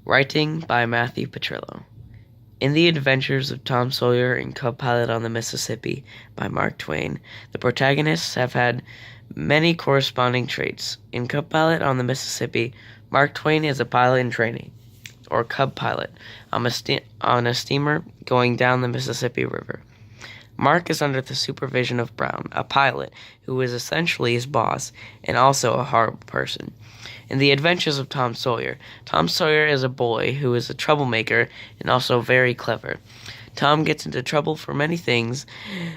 Writing by Matthew Petrillo. In The Adventures of Tom Sawyer and Cub Pilot on the Mississippi by Mark Twain, the protagonists have had many corresponding traits. In Cub Pilot on the Mississippi, Mark Twain is a pilot in training, or cub pilot, on a steamer going down the Mississippi River. Mark is under the supervision of Brown, a pilot who is essentially his boss and also a horrible person. In The Adventures of Tom Sawyer is a boy who is a troublemaker and also very clever. Tom gets into trouble for many things,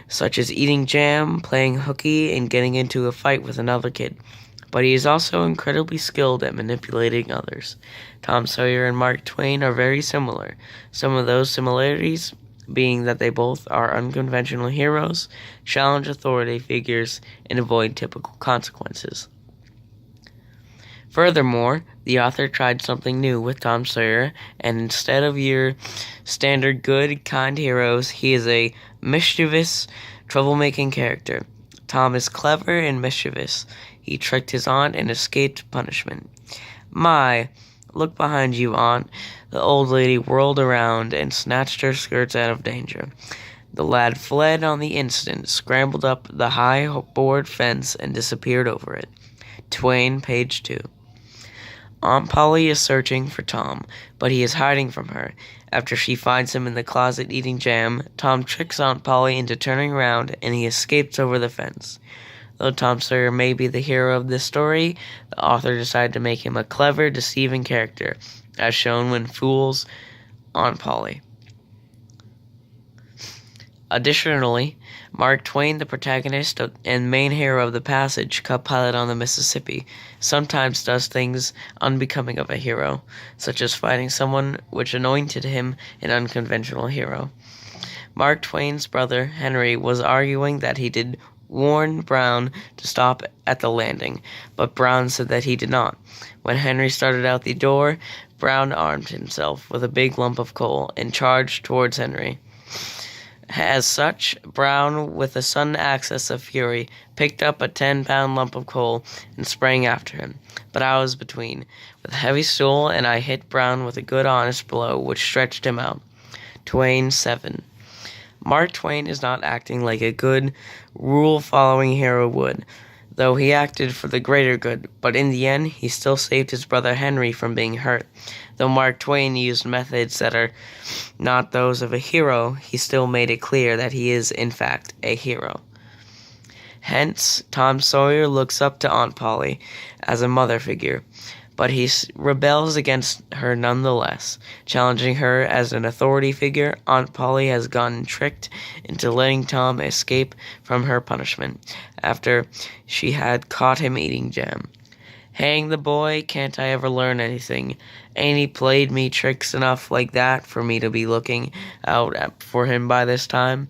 such as eating jam, playing hooky, and getting into a fight with another kid. But he is also incredibly skilled at manipulating others. Tom Sawyer and Mark Twain are very similar. Some of those similarities being that they both are unconventional heroes, challenge authority figures, and avoid typical consequences. Furthermore, the author tried something new with Tom Sawyer, and instead of your standard good, kind heroes, he is a mischievous, troublemaking character. Tom is clever and mischievous. He tricked his aunt and escaped punishment. "My, look behind you, aunt." The old lady whirled around and snatched her skirts out of danger. The lad fled on the instant, scrambled up the high board fence, and disappeared over it. Twain, page 2. Aunt Polly is searching for Tom, but he is hiding from her. After she finds him in the closet eating jam, Tom tricks Aunt Polly into turning around, and he escapes over the fence. Though Tom Sawyer may be the hero of this story, the author decided to make him a clever, deceiving character, as shown when fools Aunt Polly. Additionally, Mark Twain, the protagonist and main hero of the passage, Cub Pilot on the Mississippi, sometimes does things unbecoming of a hero, such as fighting someone which anointed him an unconventional hero. Mark Twain's brother, Henry, was arguing that he did warn Brown to stop at the landing, but Brown said that he did not. When Henry started out the door, Brown armed himself with a big lump of coal and charged towards Henry. As such, Brown, with a sudden access of fury, picked up a 10-pound lump of coal and sprang after him. But I was between, with a heavy stool, and I hit Brown with a good honest blow, which stretched him out. Twain, 7. Mark Twain is not acting like a good, rule-following hero would, though he acted for the greater good, but in the end he still saved his brother Henry from being hurt. Though Mark Twain used methods that are not those of a hero, he still made it clear that he is, in fact, a hero. Hence, Tom Sawyer looks up to Aunt Polly as a mother figure, but he rebels against her nonetheless. Challenging her as an authority figure, Aunt Polly has gotten tricked into letting Tom escape from her punishment after she had caught him eating jam. "Hang the boy, can't I ever learn anything? Ain't he played me tricks enough like that for me to be looking out for him by this time?"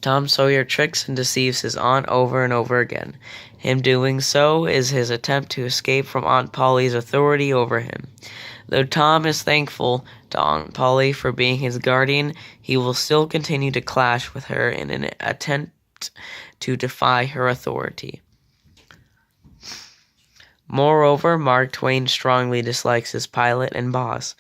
Tom Sawyer tricks and deceives his aunt over and over again. Him doing so is his attempt to escape from Aunt Polly's authority over him. Though Tom is thankful to Aunt Polly for being his guardian, he will still continue to clash with her in an attempt to defy her authority. Moreover, Mark Twain strongly dislikes his pilot and boss,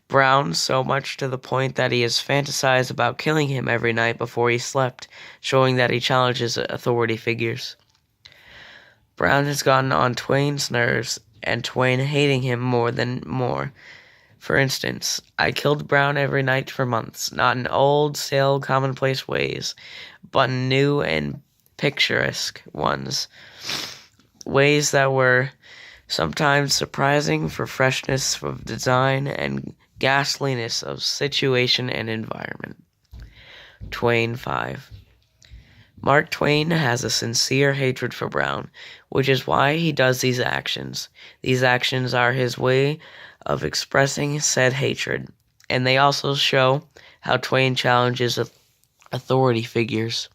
Brown, so much to the point that he has fantasized about killing him every night before he slept, showing that he challenges authority figures. Brown has gotten on Twain's nerves, and Twain hating him more. For instance, "I killed Brown every night for months, not in old, stale, commonplace ways, but in new and picturesque ones, ways that were sometimes surprising for freshness of design and ghastliness of situation and environment." Twain, 5. Mark Twain has a sincere hatred for Brown, which is why he does these actions. These actions are his way of expressing said hatred, and they also show how Twain challenges authority figures.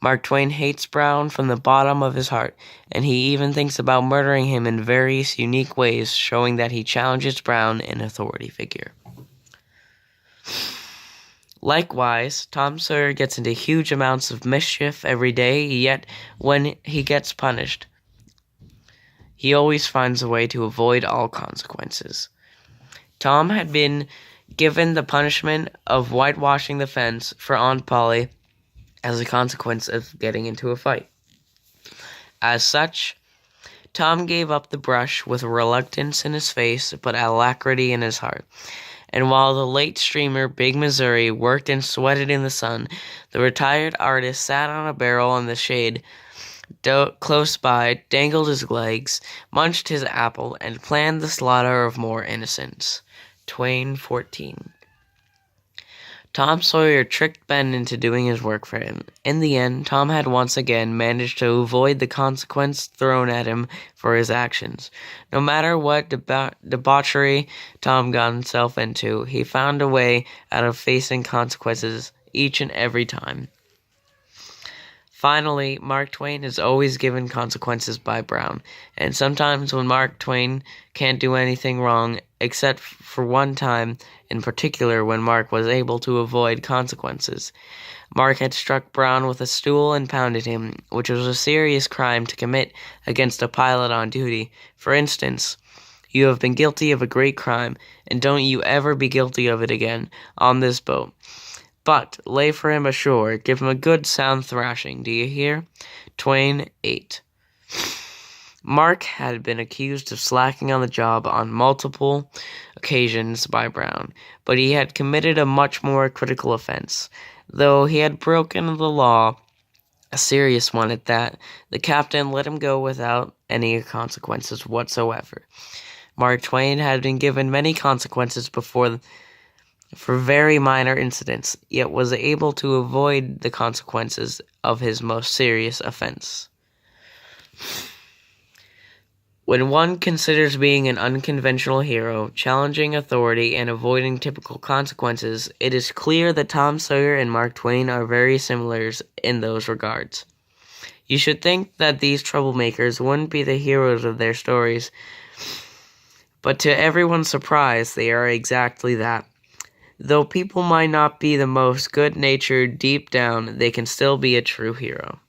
Mark Twain hates Brown from the bottom of his heart, and he even thinks about murdering him in various unique ways, showing that he challenges Brown, an authority figure. Likewise, Tom Sawyer gets into huge amounts of mischief every day, yet when he gets punished, he always finds a way to avoid all consequences. Tom had been given the punishment of whitewashing the fence for Aunt Polly as a consequence of getting into a fight. As such, Tom gave up the brush with reluctance in his face, but alacrity in his heart. And while the late streamer Big Missouri worked and sweated in the sun, the retired artist sat on a barrel in the shade close by, dangled his legs, munched his apple, and planned the slaughter of more innocents. Twain 14. Tom Sawyer tricked Ben into doing his work for him. In the end, Tom had once again managed to avoid the consequence thrown at him for his actions. No matter what debauchery Tom got himself into, he found a way out of facing consequences each and every time. Finally, Mark Twain is always given consequences by Brown, and sometimes when Mark Twain can't do anything wrong, except for one time in particular when Mark was able to avoid consequences. Mark had struck Brown with a stool and pounded him, which was a serious crime to commit against a pilot on duty. For instance, "You have been guilty of a great crime, and don't you ever be guilty of it again on this boat. But lay for him ashore, give him a good sound thrashing, do you hear?" Twain 8. Mark had been accused of slacking on the job on multiple occasions by Brown, but he had committed a much more critical offense. Though he had broken the law, a serious one at that, the captain let him go without any consequences whatsoever. Mark Twain had been given many consequences before for very minor incidents, yet was able to avoid the consequences of his most serious offense. When one considers being an unconventional hero, challenging authority, and avoiding typical consequences, it is clear that Tom Sawyer and Mark Twain are very similar in those regards. You should think that these troublemakers wouldn't be the heroes of their stories, but to everyone's surprise, they are exactly that. Though people might not be the most good-natured deep down, they can still be a true hero.